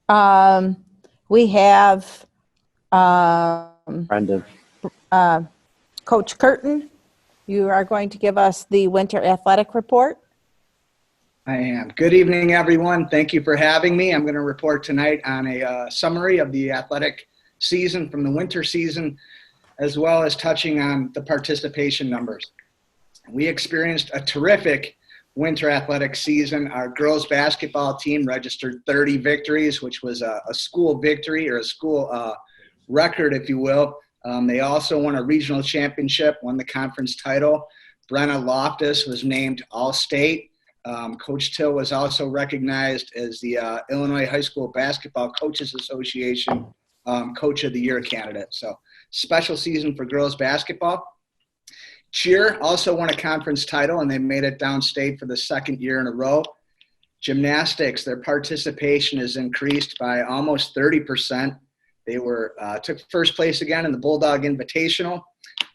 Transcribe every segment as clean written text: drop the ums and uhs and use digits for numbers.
Um, we have um, Brendan. Coach Curtin. You are going to give us the winter athletic report. I am. Good evening, everyone. Thank you for having me. I'm going to report tonight on a summary of the athletic season from the winter season, as well as touching on the participation numbers. We experienced a terrific winter athletic season. Our girls basketball team registered 30 victories, which was a school victory or a school record, if you will. They also won a regional championship, won the conference title. Brenna Loftus was named All-State. Coach Till was also recognized as the Illinois High School Basketball Coaches Association Coach of the Year candidate. So special season for girls basketball. Cheer also won a conference title, and they made it downstate for the second year in a row. Gymnastics, their participation has increased by almost 30%. They took first place again in the Bulldog Invitational.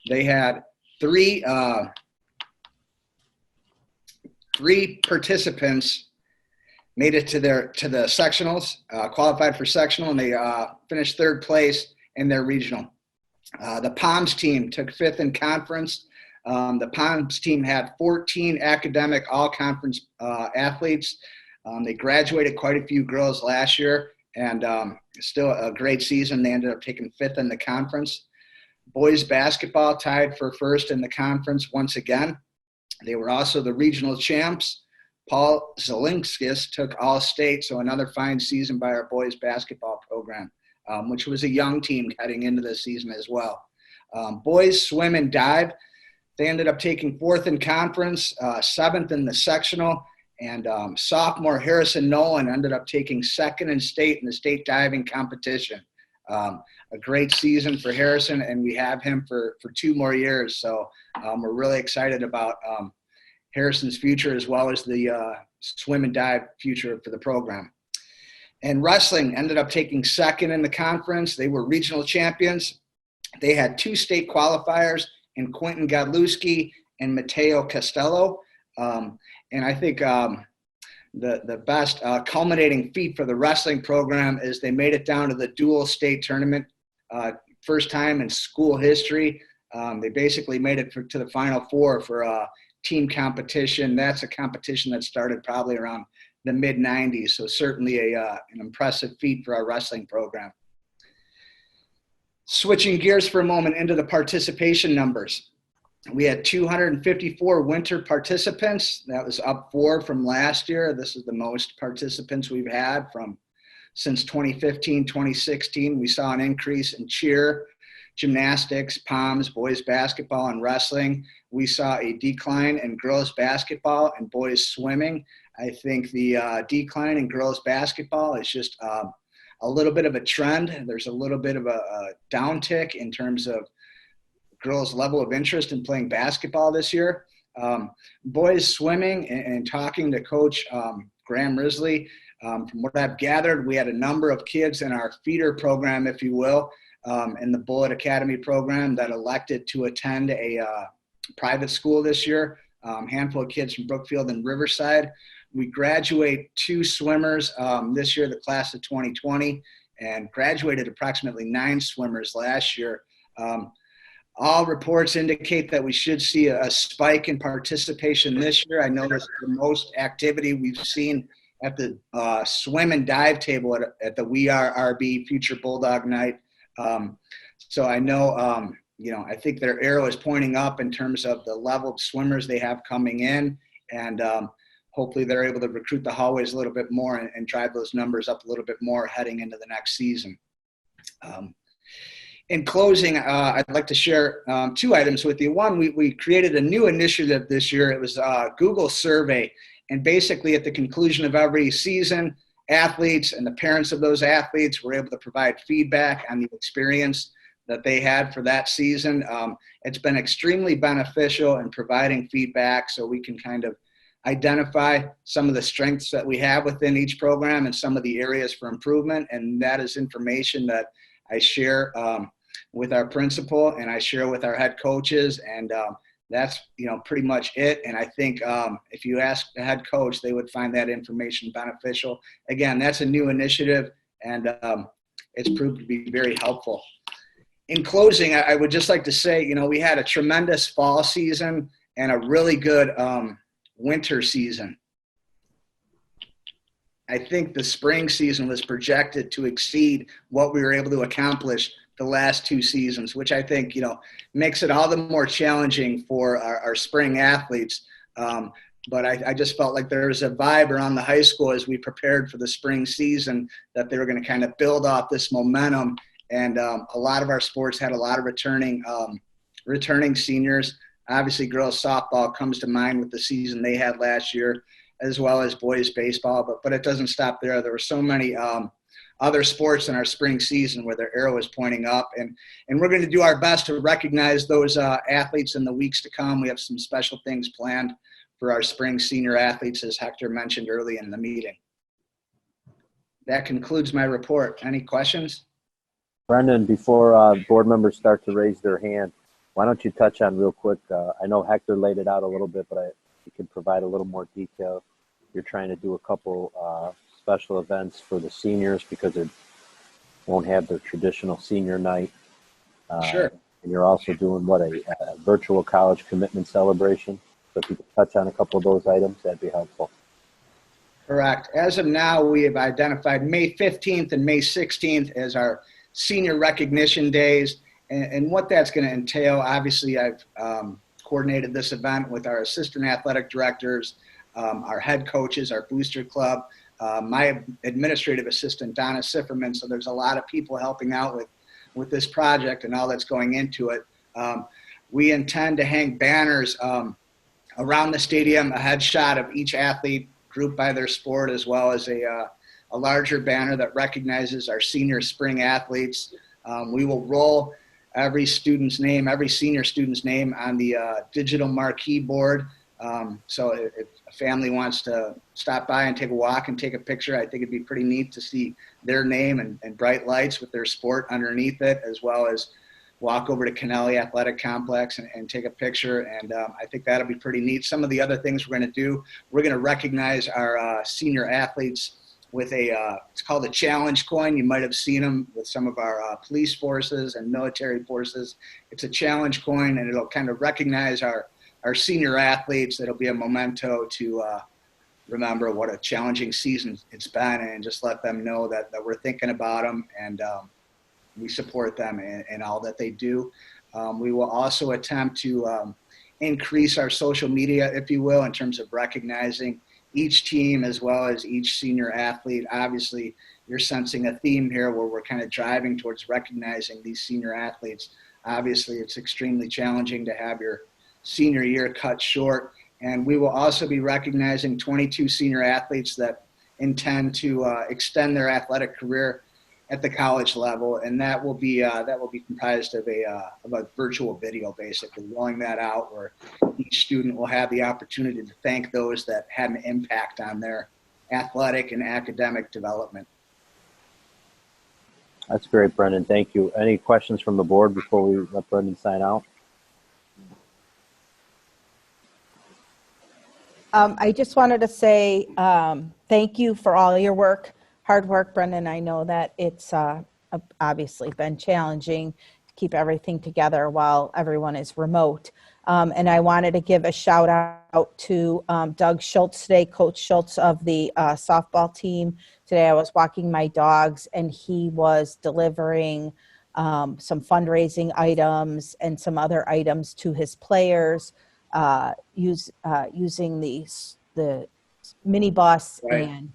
They had three participants made it to the sectionals, qualified for sectional, and they finished third place in their regional. The Palms team took fifth in conference. The Palms team had 14 academic all-conference athletes. They graduated quite a few girls last year, and still a great season. They ended up taking fifth in the conference. Boys basketball tied for first in the conference once again. They were also the regional champs. Paul Zelinskis took All-State, so another fine season by our boys basketball program, which was a young team heading into the season as well. Boys swim and dive, they ended up taking fourth in conference, seventh in the sectional, and sophomore Harrison Nolan ended up taking second in state in the state diving competition. A great season for Harrison, and we have him for 2 more years. So we're really excited about Harrison's future as well as the swim and dive future for the program. And wrestling ended up taking second in the conference. They were regional champions. They had 2 state qualifiers in Quentin Godlewski and Mateo Costello. And I think the best culminating feat for the wrestling program is they made it down to the dual state tournament, first time in school history. They basically made it to the Final Four for team competition. That's a competition that started probably around the mid-'90s, so certainly an impressive feat for our wrestling program. Switching gears for a moment into the participation numbers. We had 254 winter participants. That was up 4 from last year. This is the most participants we've had since 2015, 2016. We saw an increase in cheer, gymnastics, POMS, boys basketball, and wrestling. We saw a decline in girls basketball and boys swimming. I think the decline in girls basketball is just a little bit of a trend. There's a little bit of a downtick in terms of girls' level of interest in playing basketball this year. Boys swimming and talking to Coach Graham Risley, from what I've gathered, we had a number of kids in our feeder program, if you will, in the Bullet Academy program that elected to attend a private school this year. Handful of kids from Brookfield and Riverside. We graduate 2 swimmers this year, the class of 2020, and graduated approximately 9 swimmers last year. All reports indicate that we should see a spike in participation this year. I know this is the most activity we've seen at the swim and dive table at the We Are RB Future Bulldog Night. So I know, I think their arrow is pointing up in terms of the level of swimmers they have coming in, and hopefully they're able to recruit the hallways a little bit more and drive those numbers up a little bit more heading into the next season. In closing, I'd like to share 2 items with you. One, we created a new initiative this year. It was a Google survey. And basically at the conclusion of every season, athletes and the parents of those athletes were able to provide feedback on the experience that they had for that season. It's been extremely beneficial in providing feedback so we can kind of identify some of the strengths that we have within each program and some of the areas for improvement. And that is information that I share with our principal and I share with our head coaches, and that's pretty much it. And I think if you ask the head coach, they would find that information beneficial. Again, that's a new initiative. and it's proved to be very helpful. In closing, I would just like to say, we had a tremendous fall season and a really good winter season. I think the spring season was projected to exceed what we were able to accomplish the last 2 seasons, which I think, makes it all the more challenging for our spring athletes. But I just felt like there was a vibe around the high school as we prepared for the spring season that they were going to kind of build off this momentum. And a lot of our sports had a lot of returning seniors. Obviously, girls softball comes to mind with the season they had last year, as well as boys baseball. But it doesn't stop there. There were so many other sports in our spring season where their arrow is pointing up. And we're going to do our best to recognize those athletes in the weeks to come. We have some special things planned for our spring senior athletes, as Hector mentioned early in the meeting. That concludes my report. Any questions? Brendan, before board members start to raise their hand, why don't you touch on real quick, I know Hector laid it out a little bit, but you can provide a little more detail. You're trying to do a couple special events for the seniors because they won't have their traditional senior night. Sure. And you're also doing a virtual college commitment celebration. So if you could touch on a couple of those items, that'd be helpful. Correct. As of now, we have identified May 15th and May 16th as our senior recognition days. And what that's going to entail, obviously, I've coordinated this event with our assistant athletic directors, our head coaches, our booster club, my administrative assistant, Donna Sifferman. So there's a lot of people helping out with this project and all that's going into it. We intend to hang banners around the stadium, a headshot of each athlete grouped by their sport, as well as a larger banner that recognizes our senior spring athletes. We will roll every senior student's name on the digital marquee board. So if a family wants to stop by and take a walk and take a picture, I think it'd be pretty neat to see their name and bright lights with their sport underneath it, as well as walk over to Kennelly Athletic Complex and take a picture. And I think that'll be pretty neat. Some of the other things we're going to do, we're going to recognize our senior athletes with it's called a challenge coin. You might have seen them with some of our police forces and military forces. It's a challenge coin, and it'll kind of recognize our senior athletes. It'll be a memento to remember what a challenging season it's been, and just let them know that we're thinking about them and we support them in all that they do. We will also attempt to increase our social media, if you will, in terms of recognizing each team as well as each senior athlete. Obviously, you're sensing a theme here where we're kind of driving towards recognizing these senior athletes. Obviously, it's extremely challenging to have your senior year cut short. And we will also be recognizing 22 senior athletes that intend to extend their athletic career at the college level, and that will be comprised of a virtual video, basically rolling that out where each student will have the opportunity to thank those that had an impact on their athletic and academic development. That's great, Brendan. Thank you. Any questions from the board before we let Brendan sign out? I just wanted to say thank you for all your hard work, Brendan. I know that it's obviously been challenging to keep everything together while everyone is remote. And I wanted to give a shout out to Doug Schultz today, Coach Schultz of the softball team. Today I was walking my dogs and he was delivering some fundraising items and some other items to his players using the minibus. Right. And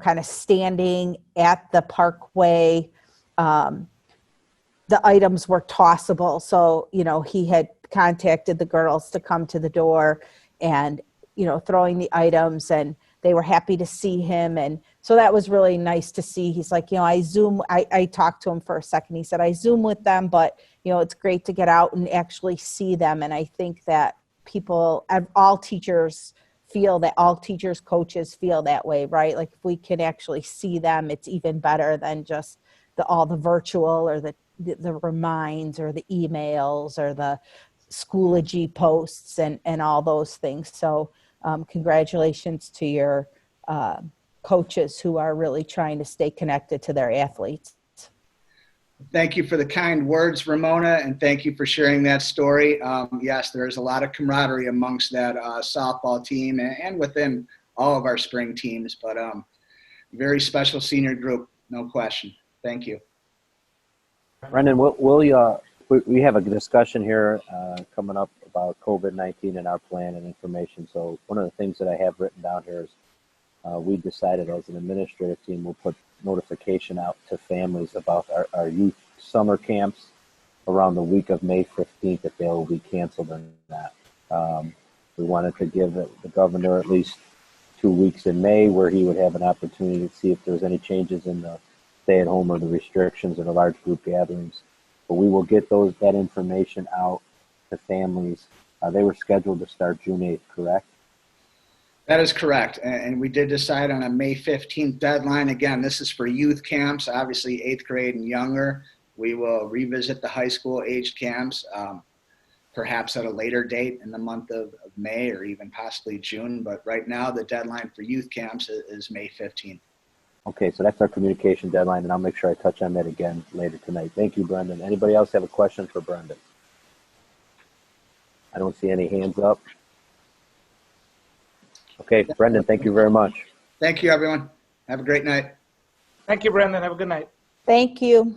kind of standing at the parkway. The items were tossable. So, he had contacted the girls to come to the door and, throwing the items, and they were happy to see him. And so that was really nice to see. He's like, I talked to him for a second. He said, I Zoom with them, but, it's great to get out and actually see them. And I think that all teachers, coaches feel that way, right? Like if we can actually see them, it's even better than just all the virtual or the reminds or the emails or the Schoology posts and all those things. So congratulations to your coaches who are really trying to stay connected to their athletes. Thank you for the kind words, Ramona, and thank you for sharing that story. Yes, there is a lot of camaraderie amongst that softball team and within all of our spring teams, but very special senior group, no question. Thank you. Brendan, we have a discussion here coming up about COVID-19 and our plan and information. So one of the things that I have written down here is we decided as an administrative team we'll put notification out to families about our youth summer camps around the week of May 15th if they will be canceled or not. We wanted to give the governor at least 2 weeks in May where he would have an opportunity to see if there's any changes in the stay-at-home or the restrictions in the large group gatherings. But we will get that information out to families. They were scheduled to start June 8th, correct? That is correct. And we did decide on a May 15th deadline. Again, this is for youth camps, obviously 8th grade and younger. We will revisit the high school aged camps, perhaps at a later date in the month of May or even possibly June. But right now, the deadline for youth camps is May 15th. Okay, so that's our communication deadline, and I'll make sure I touch on that again later tonight. Thank you, Brendan. Anybody else have a question for Brendan? I don't see any hands up. Okay, Brendan, thank you very much. Thank you, everyone. Have a great night. Thank you, Brendan. Have a good night. Thank you.